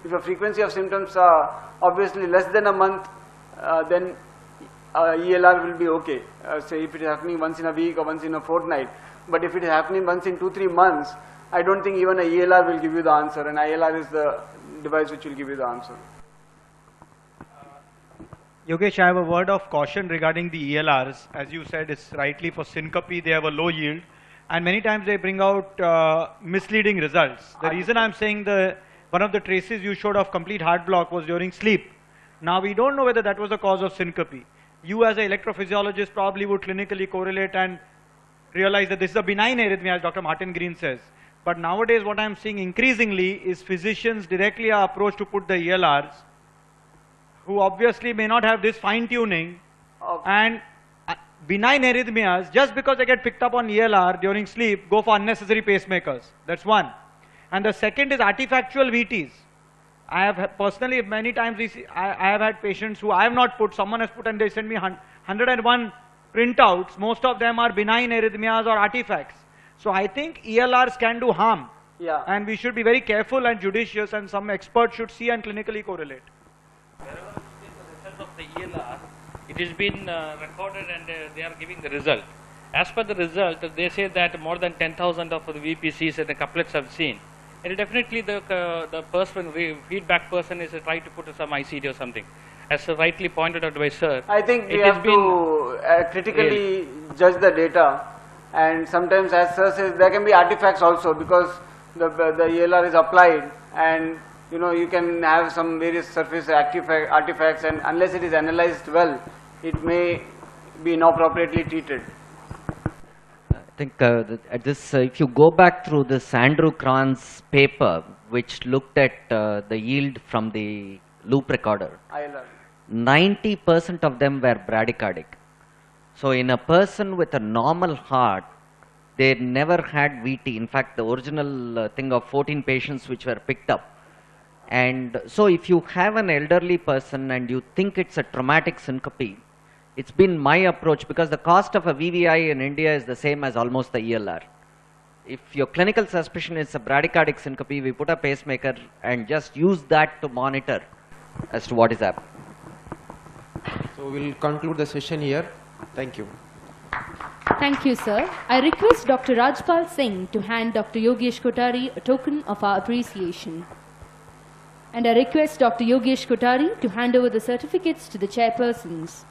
If the frequency of symptoms are obviously less than a month, then ELR will be okay. Say if it is happening once in a week or once in a fortnight. But if it is happening once in 2-3 months, I don't think even a ELR will give you the answer, and ILR is the device which will give you the answer. Yogesh, I have a word of caution regarding the ELRs. As you said, it's rightly for syncope, they have a low yield, and many times they bring out misleading results. The reason I'm saying one of the traces you showed of complete heart block was during sleep. Now we don't know whether that was the cause of syncope. You as an electrophysiologist probably would clinically correlate and realize that this is a benign arrhythmia, as Dr. Martin Green says. But nowadays what I'm seeing increasingly is physicians directly are approached to put the ELRs, who obviously may not have this fine tuning, and benign arrhythmias, just because they get picked up on ELR during sleep, go for unnecessary pacemakers. That's one. And the second is artifactual VTs. I have personally many times I have had patients who I have not put, someone has put, and they send me 101 printouts. Most of them are benign arrhythmias or artifacts. So I think ELRs can do harm. Yeah. And we should be very careful and judicious, and some experts should see and clinically correlate. Wherever is the result of the ELR, it has been recorded and they are giving the result. As per the result, they say that more than 10,000 of the VPCs and the couplets have seen. And definitely the person, feedback person is trying to put some ICD or something. As rightly pointed out by sir. I think we have to critically judge the data, and sometimes, as sir says, there can be artifacts also, because the ELR is applied, and you can have some various surface artifacts, and unless it is analyzed well, it may be inappropriately treated. I think at this, if you go back through this Andrew Cron's paper, which looked at the yield from the loop recorder, 90% of them were bradycardic. So in a person with a normal heart, they never had VT. In fact, the original thing of 14 patients which were picked up. And so if you have an elderly person and you think it's a traumatic syncope, it's been my approach, because the cost of a VVI in India is the same as almost the ELR. If your clinical suspicion is a bradycardic syncope, we put a pacemaker and just use that to monitor as to what is happening. So we'll conclude the session here. Thank you. Thank you, sir. I request Dr. Rajpal Singh to hand Dr. Yogesh Kothari a token of our appreciation. And I request Dr. Yogesh Kothari to hand over the certificates to the chairpersons.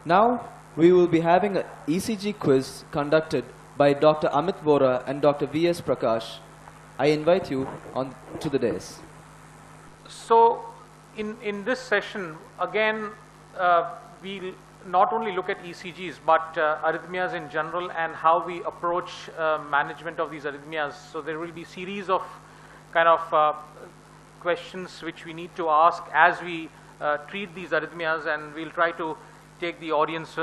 Now we will be having an ECG quiz conducted by Dr. Amit Vora and Dr. V.S. Prakash. I invite you on to the dais. So in this session, again, we'll not only look at ECGs, but arrhythmias in general and how we approach management of these arrhythmias. So there will be series of kind of questions which we need to ask as we treat these arrhythmias, and we'll try to take the audience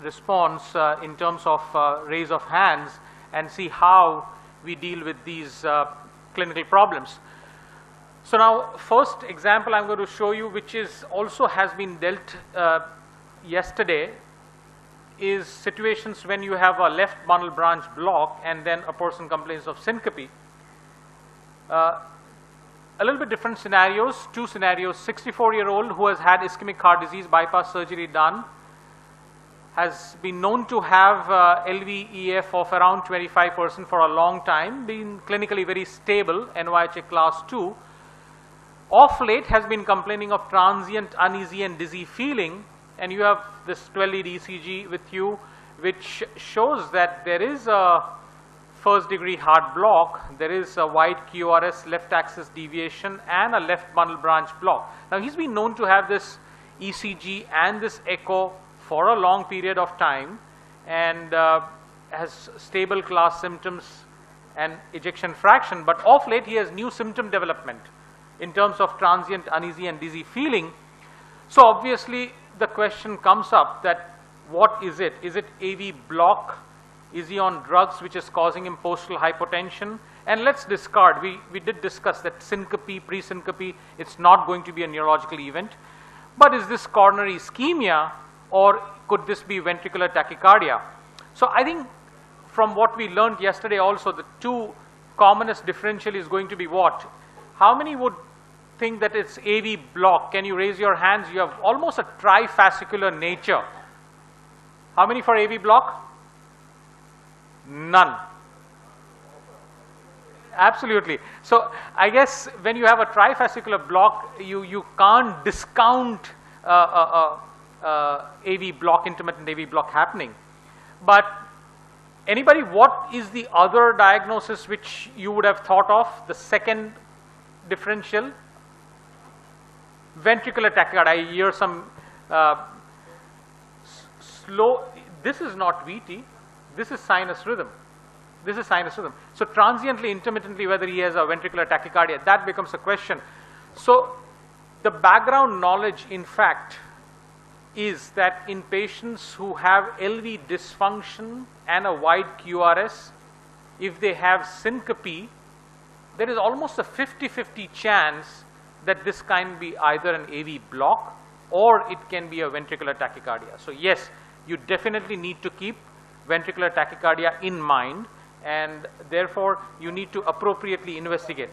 response in terms of raise of hands and see how we deal with these clinical problems. So now, first example I'm going to show you, which is also has been dealt yesterday, is situations when you have a left bundle branch block and then a person complains of syncope. A little bit different scenarios, two scenarios. 64-year-old who has had ischemic heart disease, bypass surgery done, has been known to have LVEF of around 25% for a long time, been clinically very stable, NYHA class 2. Of late has been complaining of transient uneasy and dizzy feeling, and you have this 12-lead ECG with you, which shows that there is a first degree heart block, there is a wide QRS left axis deviation and a left bundle branch block. Now he's been known to have this ECG and this echo for a long period of time, and has stable class symptoms and ejection fraction, but of late he has new symptom development in terms of transient uneasy and dizzy feeling. So obviously the question comes up that what is it? Is it AV block? Is he on drugs which is causing him postal hypotension? And let's discard, we did discuss that syncope, pre-syncope, it's not going to be a neurological event. But is this coronary ischemia, or could this be ventricular tachycardia? So I think from what we learned yesterday also, the two commonest differential is going to be what? How many would think that it's AV block? Can you raise your hands? You have almost a trifascicular nature. How many for AV block? None. Absolutely. So I guess when you have a trifascicular block, you can't discount AV block, intermittent AV block happening. But anybody, what is the other diagnosis which you would have thought of? The second differential? Ventricular tachycardia. I hear some slow, this is not VT, this is sinus rhythm. This is sinus rhythm. So transiently, intermittently, whether he has a ventricular tachycardia, that becomes a question. So the background knowledge, in fact, is that in patients who have LV dysfunction and a wide QRS, if they have syncope, there is almost a 50-50 chance that this can be either an AV block or it can be a ventricular tachycardia. So yes, you definitely need to keep ventricular tachycardia in mind, and therefore you need to appropriately investigate.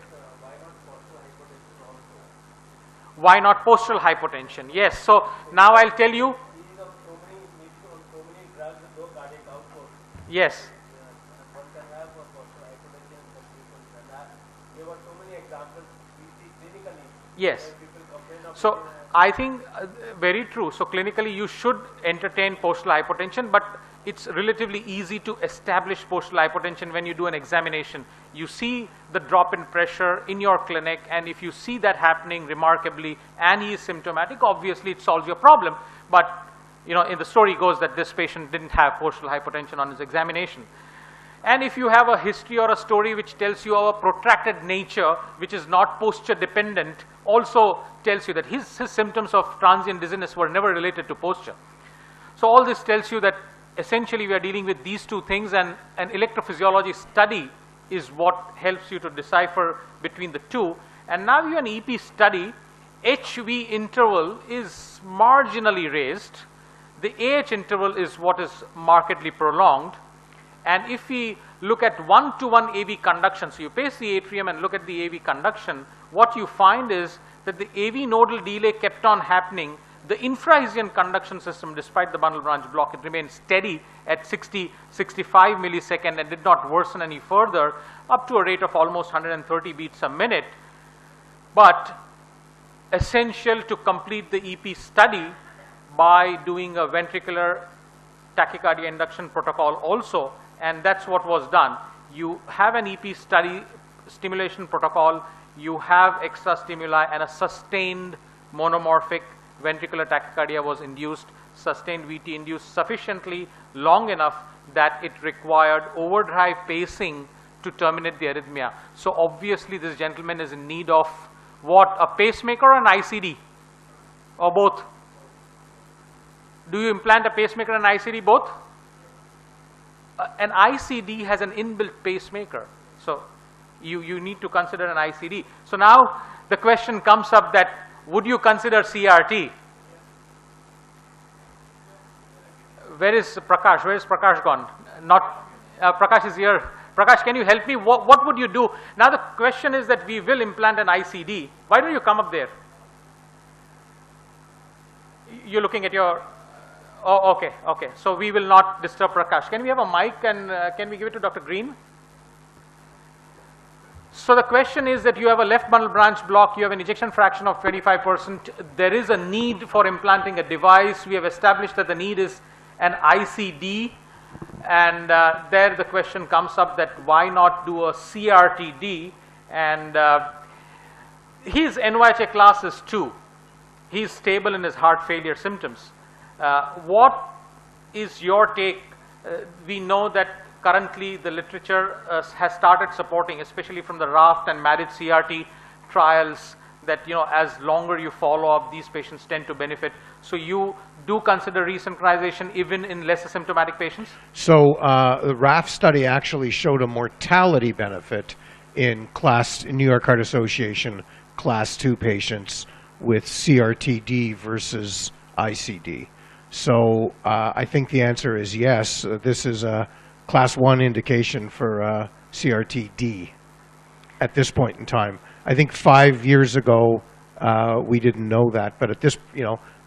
Why not postural hypotension? Yes, so now I'll tell you. Yes. Yes. So I think very true. So clinically you should entertain postural hypotension, but it's relatively easy to establish postural hypotension when you do an examination. You see the drop in pressure in your clinic, and if you see that happening remarkably and he is symptomatic, obviously it solves your problem. But you know, in the story goes that this patient didn't have postural hypotension on his examination. And if you have a history or a story which tells you of a protracted nature, which is not posture dependent, also tells you that his symptoms of transient dizziness were never related to posture. So all this tells you that essentially we are dealing with these two things, and an electrophysiology study is what helps you to decipher between the two. And now you have an EP study, HV interval is marginally raised. The AH interval is what is markedly prolonged. And if we look at one-to-one AV conduction, so you pace the atrium and look at the AV conduction, what you find is that the AV nodal delay kept on happening. The infrahisian conduction system, despite the bundle branch block, it remained steady at 60, 65 millisecond and did not worsen any further, up to a rate of almost 130 beats a minute. But essential to complete the EP study by doing a ventricular tachycardia induction protocol also, and that's what was done. You have an EP study stimulation protocol, you have extra stimuli, and a sustained monomorphic ventricular tachycardia was induced, sustained VT induced sufficiently long enough that it required overdrive pacing to terminate the arrhythmia. So obviously this gentleman is in need of what? A pacemaker or an ICD? Or both? Do you implant a pacemaker and ICD both? An ICD has an inbuilt pacemaker. So you need to consider an ICD. So now the question comes up that would you consider CRT? Where is Prakash? Where is Prakash gone? Not, Prakash is here. Prakash, can you help me? What would you do? Now the question is that we will implant an ICD. Why don't you come up there? You're looking at your, oh, okay, okay. So we will not disturb Prakash. Can we have a mic and can we give it to Dr. Green? So the question is that you have a left bundle branch block, you have an ejection fraction of 25%. There is a need for implanting a device. We have established that the need is an ICD, and there the question comes up that why not do a CRTD, and his NYHA class is 2. He is stable in his heart failure symptoms. What is your take? We know that currently the literature has started supporting, especially from the RAFT and MARID CRT trials, that as longer you follow up, these patients tend to benefit. So you do consider resynchronization even in less asymptomatic patients? So the RAFT study actually showed a mortality benefit in New York Heart Association class 2 patients with CRTD versus ICD. So I think the answer is yes. This is a class 1 indication for CRTD. at this point in time. I think 5 years ago, we didn't know that, but at this,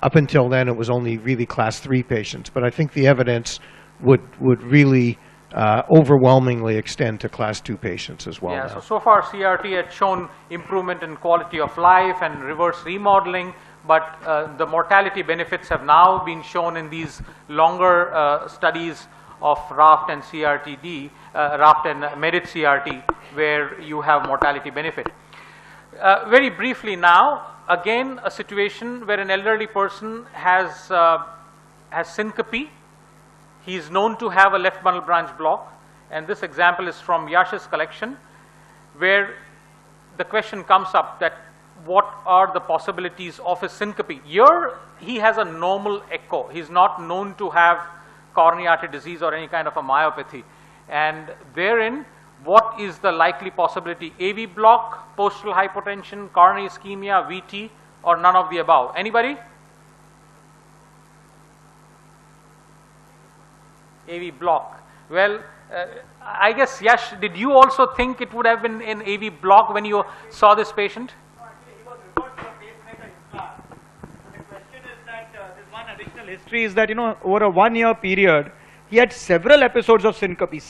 up until then, it was only really class 3 patients. But I think the evidence would really overwhelmingly extend to class 2 patients as well. Yeah, now. so far CRT had shown improvement in quality of life and reverse remodeling, but the mortality benefits have now been shown in these longer studies of RAFT and CRTD, RAFT and MERIT CRT, where you have mortality benefit. Very briefly now, again a situation where an elderly person has syncope. He is known to have a left bundle branch block, and this example is from Yash's collection, where the question comes up that what are the possibilities of a syncope. Here he has a normal echo. He is not known to have coronary artery disease or any kind of a myopathy, and therein what is the likely possibility? AV block, postural hypotension, coronary ischemia, VT, or none of the above? Anybody? AV block. Well, I guess, Yash, did you also think it would have been an AV block when you saw this patient? No, actually, he was referred to a pacemaker implant. The question is that there's one additional history is that, over a 1 year period, he had several episodes of syncope,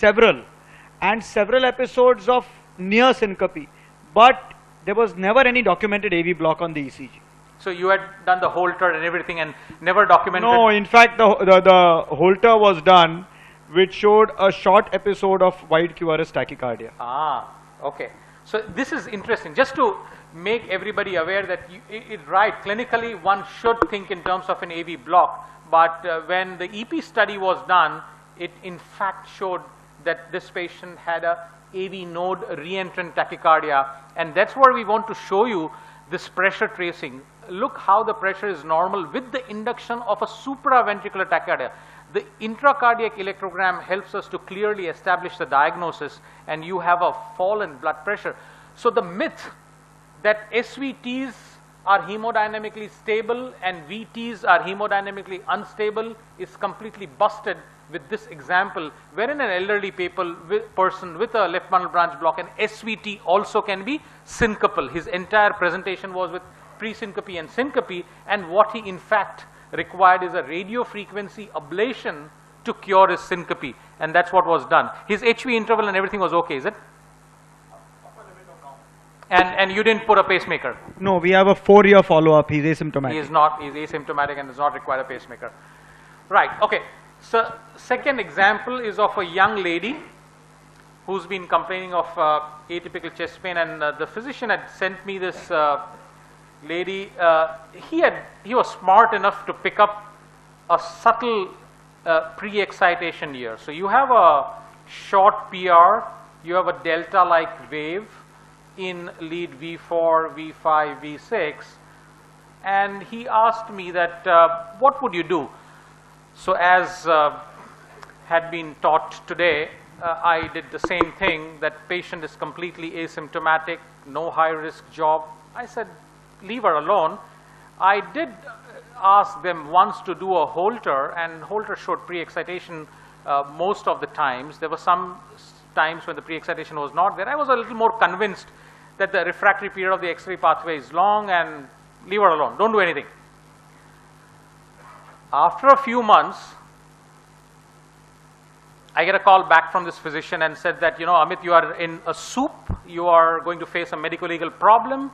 and several episodes of near syncope, but there was never any documented AV block on the ECG. So you had done the Holter and everything and never documented? No, in fact, the Holter was done, which showed a short episode of wide QRS tachycardia. Ah, okay. So this is interesting. Just to make everybody aware that right, clinically one should think in terms of an AV block, but when the EP study was done, it in fact showed that this patient had a AV node reentrant tachycardia, and that's where we want to show you this pressure tracing. Look how the pressure is normal with the induction of a supraventricular tachycardia. The intracardiac electrogram helps us to clearly establish the diagnosis, and you have a fall in blood pressure. So the myth that SVTs are hemodynamically stable and VTs are hemodynamically unstable is completely busted with this example, wherein an elderly person with a left bundle branch block, and SVT also can be syncopal. His entire presentation was with pre-syncope and syncope, and what he in fact required is a radio frequency ablation to cure his syncope, and that's what was done. His HV interval and everything was okay, is it? And you didn't put a pacemaker? No, we have a 4-year follow-up. He's asymptomatic. He is not. He's asymptomatic and does not require a pacemaker. Right. Okay. So second example is of a young lady who's been complaining of atypical chest pain, and the physician had sent me this lady. He was smart enough to pick up a subtle pre-excitation here. So you have a short PR, you have a delta-like wave in lead V4, V5, V6, and he asked me that what would you do? So as had been taught today, I did the same thing. That patient is completely asymptomatic, no high risk job. I said, leave her alone. I did ask them once to do a Holter, and Holter showed pre-excitation most of the times. There were some times when the pre-excitation was not there. I was a little more convinced that the refractory period of the X-ray pathway is long, and leave her alone, don't do anything. After a few months, I get a call back from this physician and said that, Amit, you are in a soup, you are going to face a medico-legal problem.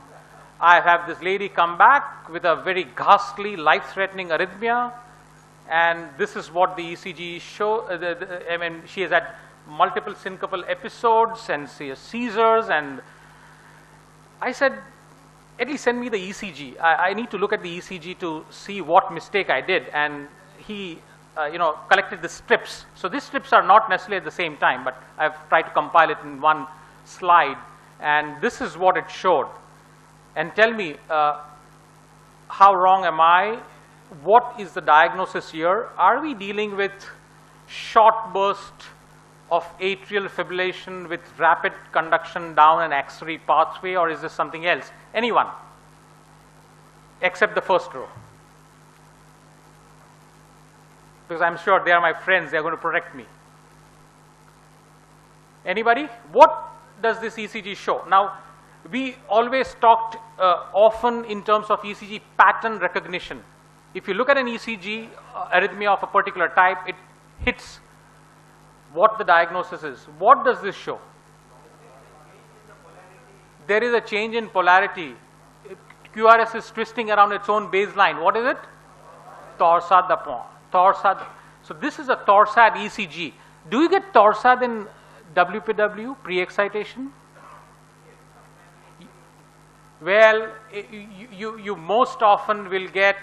I have this lady come back with a very ghastly, life-threatening arrhythmia, and this is what the ECG show. I mean, she has had multiple syncopal episodes and she has seizures, and I said, at least send me the ECG. I need to look at the ECG to see what mistake I did. And he, collected the strips. So these strips are not necessarily at the same time, but I've tried to compile it in one slide. And this is what it showed. And tell me, how wrong am I? What is the diagnosis here? Are we dealing with short burst of atrial fibrillation with rapid conduction down an axillary pathway, or is this something else? Anyone? Except the first row. Because I'm sure they are my friends, they are going to protect me. Anybody? What does this ECG show? Now, we always talked often in terms of ECG pattern recognition. If you look at an ECG arrhythmia of a particular type, it hits what the diagnosis is. What does this show? There is a change in polarity. QRS is twisting around its own baseline. What is it? Torsade d'appoint. Torsade. So this is a torsade ECG. Do you get torsade in WPW, pre-excitation? Well, you most often will get,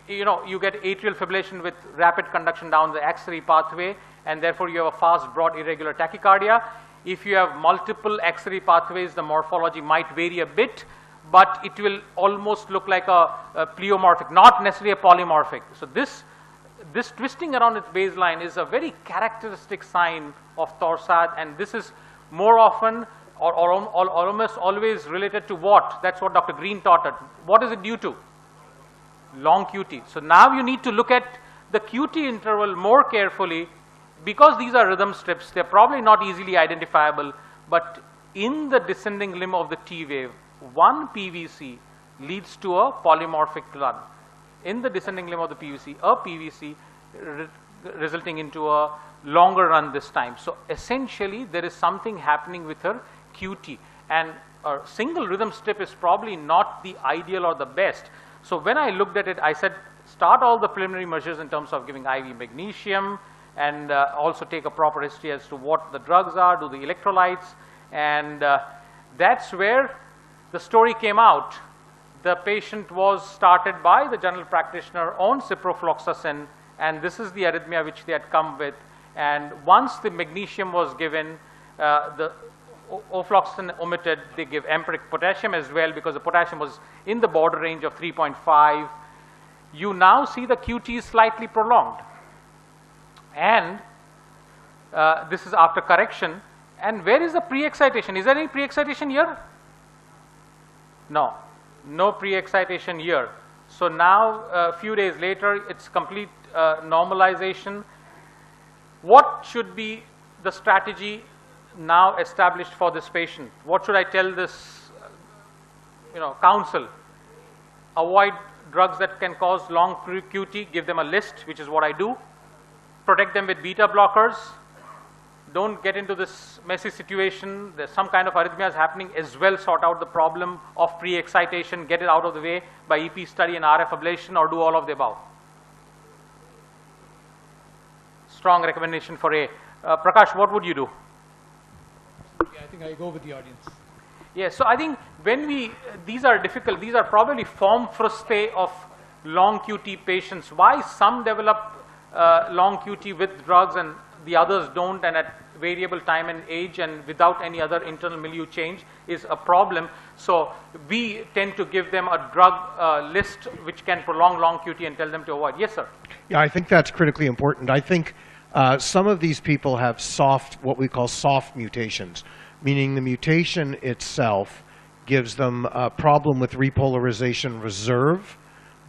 you get atrial fibrillation with rapid conduction down the axillary pathway, and therefore you have a fast, broad, irregular tachycardia. If you have multiple axillary pathways, the morphology might vary a bit, but it will almost look like a pleomorphic, not necessarily a polymorphic. So this twisting around its baseline is a very characteristic sign of torsade, and this is more often or almost always related to what? That's what Dr. Green taught us. What is it due to? Long QT. So now you need to look at the QT interval more carefully, because these are rhythm strips. They're probably not easily identifiable, but in the descending limb of the T wave, one PVC leads to a polymorphic run. In the descending limb of the PVC, a PVC resulting into a longer run this time. So essentially, there is something happening with her QT, and a single rhythm strip is probably not the ideal or the best. So when I looked at it, I said, start all the preliminary measures in terms of giving IV magnesium, and also take a proper history as to what the drugs are, do the electrolytes, and that's where the story came out. The patient was started by the general practitioner on ciprofloxacin, and this is the arrhythmia which they had come with. And once the magnesium was given, the ofloxacin omitted, they give empiric potassium as well, because the potassium was in the border range of 3.5. You now see the QT is slightly prolonged. And this is after correction. And where is the pre-excitation? Is there any pre-excitation here? No. No pre-excitation here. So now, a few days later, it's complete normalization. What should be the strategy now established for this patient? What should I tell this, counsel? Avoid drugs that can cause long QT. Give them a list, which is what I do. Protect them with beta blockers. Don't get into this messy situation. There's some kind of arrhythmias happening as well. Sort out the problem of pre-excitation. Get it out of the way by EP study and RF ablation, or do all of the above. Strong recommendation for A. Prakash, what would you do? Yeah, I think I go with the audience. Yes, so I think when these are difficult, these are probably form fruste of long QT patients. Why some develop long QT with drugs and the others don't, and at variable time and age and without any other internal milieu change, is a problem. So we tend to give them a drug list which can prolong long QT and tell them to avoid. Yes, sir. Yeah, I think that's critically important. I think some of these people have what we call soft mutations, meaning the mutation itself gives them a problem with repolarization reserve,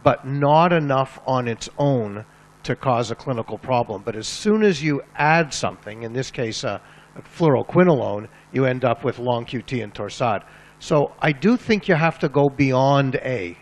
but not enough on its own to cause a clinical problem. But as soon as you add something, in this case a fluoroquinolone, you end up with long QT and torsade. So I do think you have to go beyond A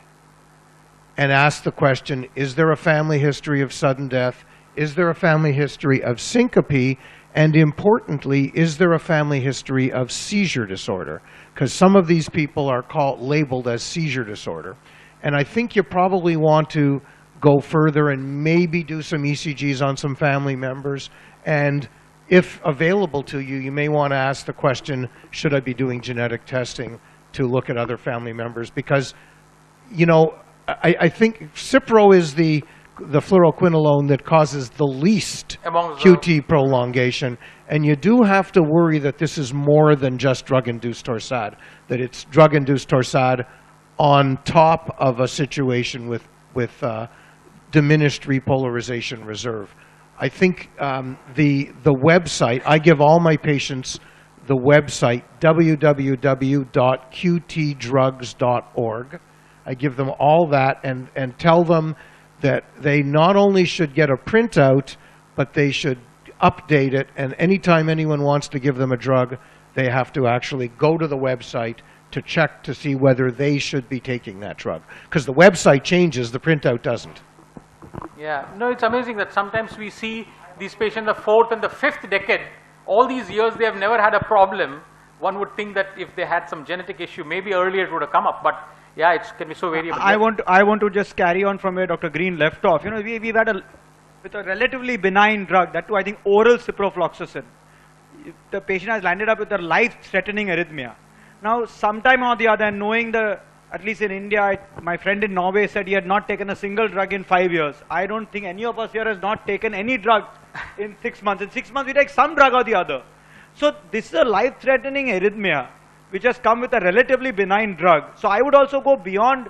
and ask the question, is there a family history of sudden death? Is there a family history of syncope? And importantly, is there a family history of seizure disorder? Because some of these people are labeled as seizure disorder. And I think you probably want to go further and maybe do some ECGs on some family members. And if available to you, you may want to ask the question, should I be doing genetic testing to look at other family members? Because, I think Cipro is the fluoroquinolone that causes the least QT prolongation. And you do have to worry that this is more than just drug-induced torsade, that it's drug-induced torsade on top of a situation with diminished repolarization reserve. I think the website, I give all my patients the website, www.qtdrugs.org. I give them all that and tell them that they not only should get a printout, but they should update it, and anytime anyone wants to give them a drug, They have to actually go to the website to check to see whether they should be taking that drug. Because the website changes, the printout doesn't. Yeah, no, it's amazing that sometimes we see these patients the 4th and the 5th decade. All these years they have never had a problem. One would think that if they had some genetic issue, maybe earlier it would have come up. But yeah, it can be so variable. I want to just carry on from where Dr. Green left off. You know, we've had with a relatively benign drug, that too I think oral ciprofloxacin. The patient has landed up with a life-threatening arrhythmia. Now, sometime or the other, knowing at least in India, my friend in Norway said he had not taken a single drug in 5 years. I don't think any of us here has not taken any drug in 6 months. In 6 months, we take some drug or the other. So this is a life-threatening arrhythmia which has come with a relatively benign drug. So I would also go beyond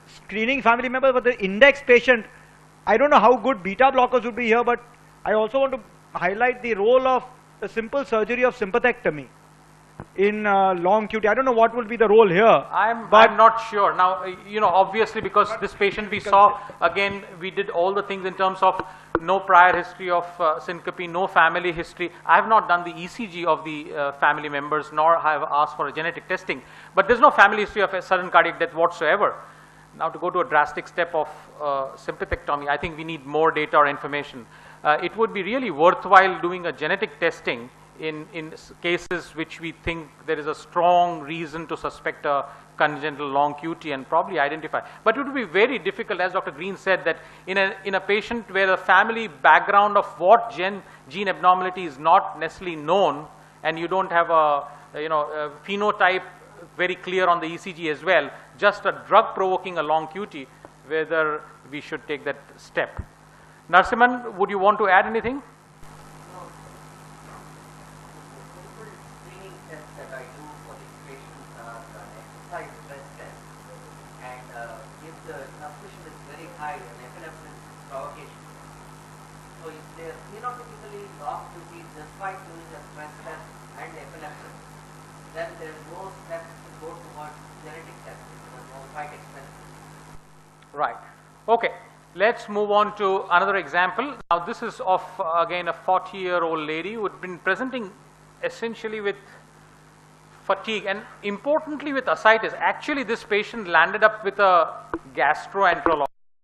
screening family members, but the index patient, I don't know how good beta blockers would be here, but I also want to highlight the role of the simple surgery of sympathectomy in long QT. I don't know what will be the role here. I'm not sure. Now, you know, obviously because this patient we saw, again, we did all the things in terms of no prior history of syncope, no family history. I have not done the ECG of the family members, nor have asked for a genetic testing. But there's no family history of a sudden cardiac death whatsoever. Now, to go to a drastic step of sympathectomy, I think we need more data or information. It would be really worthwhile doing a genetic testing in cases which we think there is a strong reason to suspect a congenital long QT and probably identify. But it would be very difficult, as Dr. Green said, that in a patient where the family background of what gene abnormality is not necessarily known, and you don't have a phenotype very clear on the ECG as well, just a drug provoking a long QT, whether we should take that step. Narasimhan, would you want to add anything? Right. Okay. Let's move on to another example. Now, this is of, again, a 40-year-old lady who had been presenting essentially with fatigue and importantly with ascites. Actually, this patient landed up with a gastroenterologist.